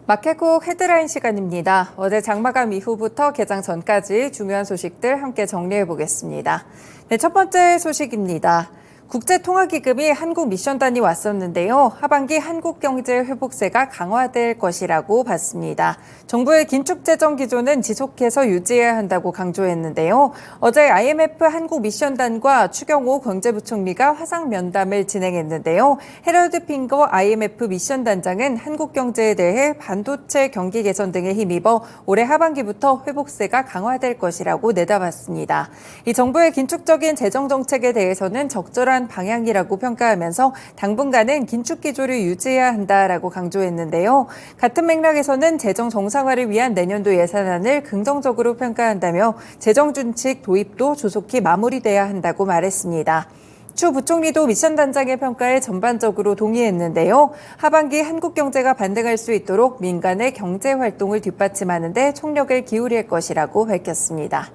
마켓국 헤드라인 시간입니다. 어제 장마감 이후부터 개장 전까지 중요한 소식들 함께 정리해 보겠습니다. 네, 첫 번째 소식입니다. 국제통화기금이 한국 미션단이 왔었는데요. 하반기 한국 경제 회복세가 강화될 것이라고 봤습니다. 정부의 긴축 재정 기조는 지속해서 유지해야 한다고 강조했는데요. 어제 IMF 한국 미션단과 추경호 경제부총리가 화상 면담을 진행했는데요. 헤럴드 핑거 IMF 미션단장은 한국 경제에 대해 반도체 경기 개선 등에 힘입어 올해 하반기부터 회복세가 강화될 것이라고 내다봤습니다. 이 정부의 긴축적인 재정 정책에 대해서는 적절한 방향이라고 평가하면서 당분간은 긴축 기조를 유지해야 한다라고 강조했는데요. 같은 맥락에서는 재정 정상화를 위한 내년도 예산안을 긍정적으로 평가한다며 재정 준칙 도입도 조속히 마무리돼야 한다고 말했습니다. 추 부총리도 미션 단장의 평가에 전반적으로 동의했는데요. 하반기 한국 경제가 반등할 수 있도록 민간의 경제 활동을 뒷받침하는 데 총력을 기울일 것이라고 밝혔습니다.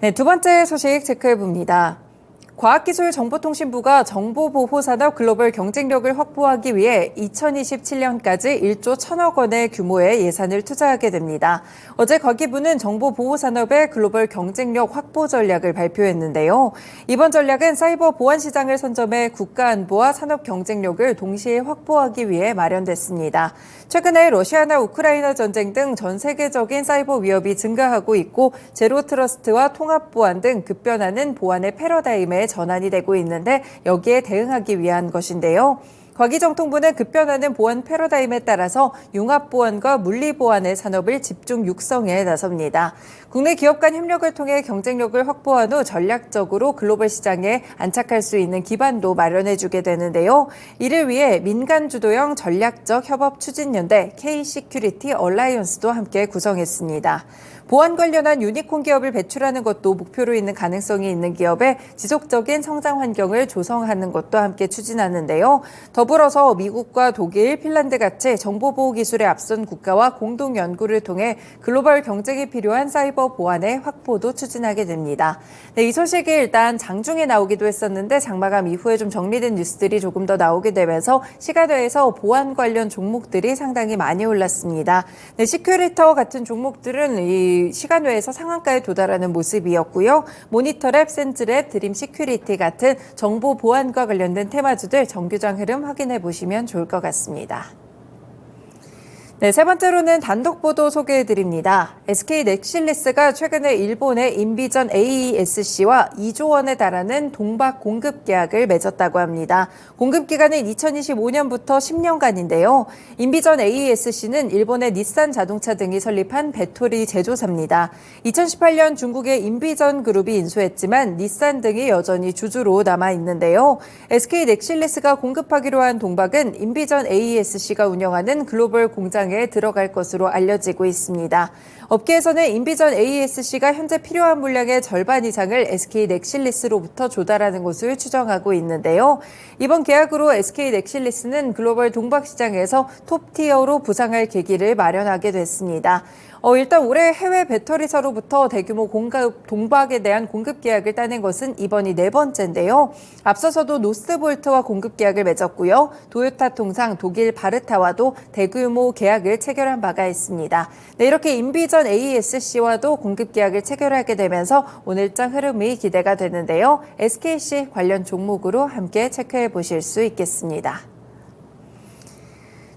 네, 두 번째 소식 체크해봅니다. 과학기술정보통신부가 정보보호산업 글로벌 경쟁력을 확보하기 위해 2027년까지 1조 1천억 원의 규모의 예산을 투자하게 됩니다. 어제 과기부는 정보보호산업의 글로벌 경쟁력 확보 전략을 발표했는데요. 이번 전략은 사이버 보안 시장을 선점해 국가안보와 산업 경쟁력을 동시에 확보하기 위해 마련됐습니다. 최근에 러시아나 우크라이나 전쟁 등 전 세계적인 사이버 위협이 증가하고 있고 제로 트러스트와 통합 보안 등 급변하는 보안의 패러다임에 전환이 되고 있는데 여기에 대응하기 위한 것인데요. 과기정통부는 급변하는 보안 패러다임에 따라서 융합보안과 물리보안의 산업을 집중 육성에 나섭니다. 국내 기업 간 협력을 통해 경쟁력을 확보한 후 전략적으로 글로벌 시장에 안착할 수 있는 기반도 마련해주게 되는데요. 이를 위해 민간 주도형 전략적 협업 추진연대 K-시큐리티 얼라이언스도 함께 구성했습니다. 보안 관련한 유니콘 기업을 배출하는 것도 목표로 있는 가능성이 있는 기업에 지속적인 성장 환경을 조성하는 것도 함께 추진하는데요. 더불어서 미국과 독일, 핀란드 같이 정보보호 기술에 앞선 국가와 공동 연구를 통해 글로벌 경쟁이 필요한 사이버 보안의 확보도 추진하게 됩니다. 네, 이 소식이 일단 장중에 나오기도 했었는데 장마감 이후에 좀 정리된 뉴스들이 조금 더 나오게 되면서 시가대에서 보안 관련 종목들이 상당히 많이 올랐습니다. 네, 시큐리터 같은 종목들은 이 시간 외에서 상한가에 도달하는 모습이었고요. 모니터랩, 센즈랩, 드림 시큐리티 같은 정보 보안과 관련된 테마주들 정규장 흐름 확인해 보시면 좋을 것 같습니다. 네, 세 번째로는 단독 보도 소개해드립니다. SK 넥실리스가 최근에 일본의 인비전 AESC와 2조 원에 달하는 동박 공급 계약을 맺었다고 합니다. 공급 기간은 2025년부터 10년간인데요. 인비전 AESC는 일본의 닛산 자동차 등이 설립한 배터리 제조사입니다. 2018년 중국의 인비전 그룹이 인수했지만 닛산 등이 여전히 주주로 남아있는데요. SK 넥실리스가 공급하기로 한 동박은 인비전 AESC가 운영하는 글로벌 공장 에 들어갈 것으로 알려지고 있습니다. 업계에서는 인비전 AESC가 현재 필요한 물량의 절반 이상을 SK 넥실리스로부터 조달하는 것을 추정하고 있는데요. 이번 계약으로 SK 넥실리스는 글로벌 동박 시장에서 톱티어로 부상할 계기를 마련하게 됐습니다. 일단 올해 해외 배터리사로부터 대규모 동박에 대한 공급 계약을 따낸 것은 이번이 네 번째인데요. 앞서서도 노스볼트와 공급 계약을 맺었고요. 도요타 통상, 독일 바르타와도 대규모 계약을 체결한 바가 있습니다. 네, 이렇게 인비전 AESC와도 공급 계약을 체결하게 되면서 오늘장 흐름이 기대가 되는데요. SKC 관련 종목으로 함께 체크해 보실 수 있겠습니다.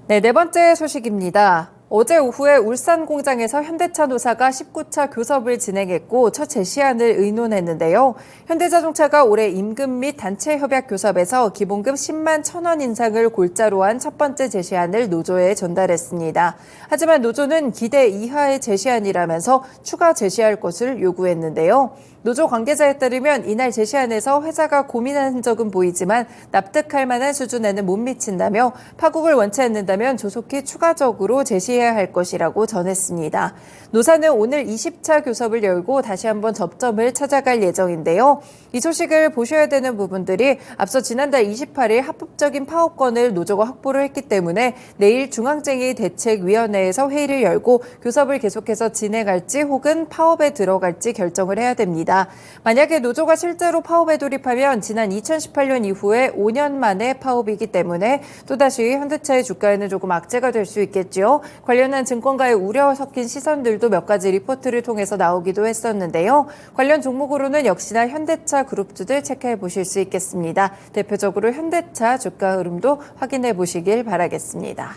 네, 네 번째 소식입니다. 어제 오후에 울산 공장에서 현대차 노사가 19차 교섭을 진행했고 첫 제시안을 의논했는데요. 현대자동차가 올해 임금 및 단체 협약 교섭에서 기본급 10만 1,000원 인상을 골자로 한 첫 번째 제시안을 노조에 전달했습니다. 하지만 노조는 기대 이하의 제시안이라면서 추가 제시할 것을 요구했는데요. 노조 관계자에 따르면 이날 제시안에서 회사가 고민한 흔적은 보이지만 납득할 만한 수준에는 못 미친다며 파국을 원치 않는다면 조속히 추가적으로 제시해야 준비해야 할 것이라고 전했습니다. 노사는 오늘 20차 교섭을 열고 다시 한번 접점을 찾아갈 예정인데요. 이 소식을 보셔야 되는 부분들이 앞서 지난달 28일 합법적인 파업권을 노조가 확보를 했기 때문에 내일 중앙쟁의 대책위원회에서 회의를 열고 교섭을 계속해서 진행할지 혹은 파업에 들어갈지 결정을 해야 됩니다. 만약에 노조가 실제로 파업에 돌입하면 지난 2018년 이후에 5년 만에 파업이기 때문에 또다시 현대차의 주가에는 조금 악재가 될 수 있겠죠. 관련한 증권가의 우려 섞인 시선들도 몇 가지 리포트를 통해서 나오기도 했었는데요. 관련 종목으로는 역시나 현대차 그룹주들 체크해 보실 수 있겠습니다. 대표적으로 현대차 주가 흐름도 확인해 보시길 바라겠습니다.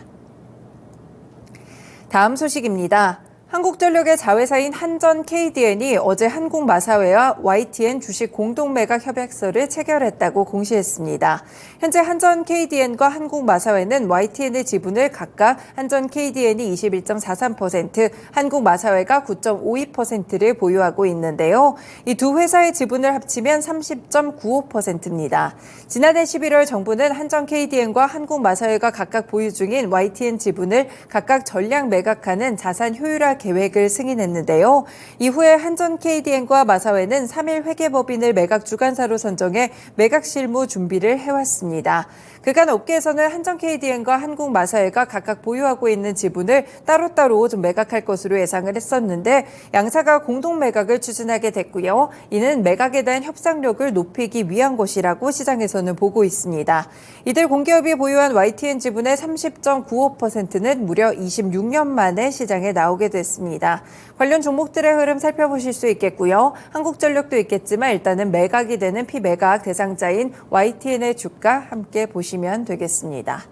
다음 소식입니다. 한국전력의 자회사인 한전 KDN이 어제 한국마사회와 YTN 주식 공동매각 협약서를 체결했다고 공시했습니다. 현재 한전 KDN과 한국마사회는 YTN의 지분을 각각 한전 KDN이 21.43%, 한국마사회가 9.52%를 보유하고 있는데요. 이 두 회사의 지분을 합치면 30.95%입니다. 지난해 11월 정부는 한전 KDN과 한국마사회가 각각 보유 중인 YTN 지분을 각각 전량 매각하는 자산 효율화 계획을 승인했는데요. 이후에 한전 KDN과 마사회는 3일 회계법인을 매각 주관사로 선정해 매각 실무 준비를 해왔습니다. 그간 업계에서는 한전 KDN과 한국마사회가 각각 보유하고 있는 지분을 따로따로 좀 매각할 것으로 예상을 했었는데 양사가 공동 매각을 추진하게 됐고요. 이는 매각에 대한 협상력을 높이기 위한 것이라고 시장에서는 보고 있습니다. 이들 공기업이 보유한 YTN 지분의 30.95%는 무려 26년 만에 시장에 나오게 됐습니다. 관련 종목들의 흐름 살펴보실 수 있겠고요. 한국전력도 있겠지만 일단은 매각이 되는 피매각 대상자인 YTN의 주가 함께 보시면 되겠습니다.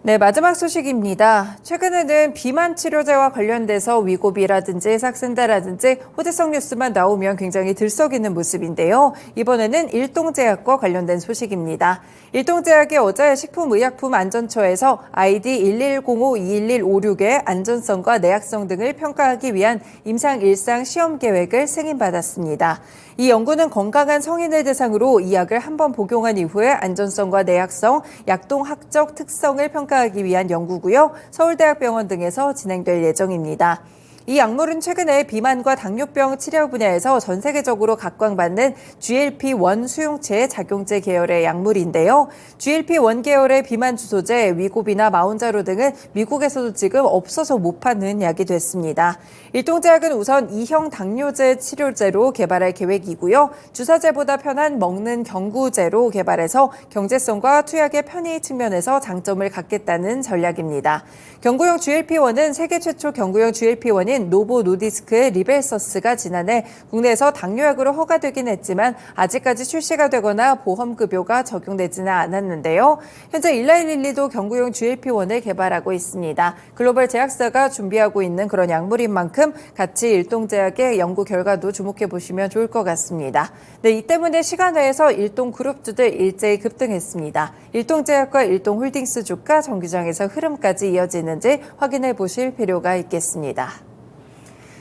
네, 마지막 소식입니다. 최근에는 비만 치료제와 관련돼서 위고비라든지 삭센다라든지 호재성 뉴스만 나오면 굉장히 들썩이는 모습인데요. 이번에는 일동제약과 관련된 소식입니다. 일동제약이 어제 식품의약품안전처에서 ID1105-21156의 안전성과 내약성 등을 평가하기 위한 임상1상 시험 계획을 승인받았습니다. 이 연구는 건강한 성인을 대상으로 이 약을 한 번 복용한 이후에 안전성과 내약성, 약동학적 특성을 평가하기 위한 연구고요. 서울대학병원 등에서 진행될 예정입니다. 이 약물은 최근에 비만과 당뇨병 치료 분야에서 전 세계적으로 각광받는 GLP-1 수용체 작용제 계열의 약물인데요. GLP-1 계열의 비만 주소제 위고비나 마운자로 등은 미국에서도 지금 없어서 못 파는 약이 됐습니다. 일동제약은 우선 2형 당뇨제 치료제로 개발할 계획이고요. 주사제보다 편한 먹는 경구제로 개발해서 경제성과 투약의 편의 측면에서 장점을 갖겠다는 전략입니다. 경구용 GLP-1은 세계 최초 경구용 GLP-1인 노보 노디스크의 리벨서스가 지난해 국내에서 당뇨약으로 허가되긴 했지만 아직까지 출시가 되거나 보험급여가 적용되지는 않았는데요. 현재 일라이릴리도 경구용 GLP-1을 개발하고 있습니다. 글로벌 제약사가 준비하고 있는 그런 약물인 만큼 같이 일동제약의 연구 결과도 주목해 보시면 좋을 것 같습니다. 네, 이 때문에 시간외에서 일동그룹주들 일제히 급등했습니다. 일동제약과 일동홀딩스 주가 정규장에서 흐름까지 이어지는지 확인해 보실 필요가 있겠습니다.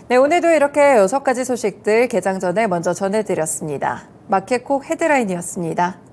네, 오늘도 이렇게 6가지 소식들 개장 전에 먼저 전해드렸습니다. 마켓콕 헤드라인이었습니다.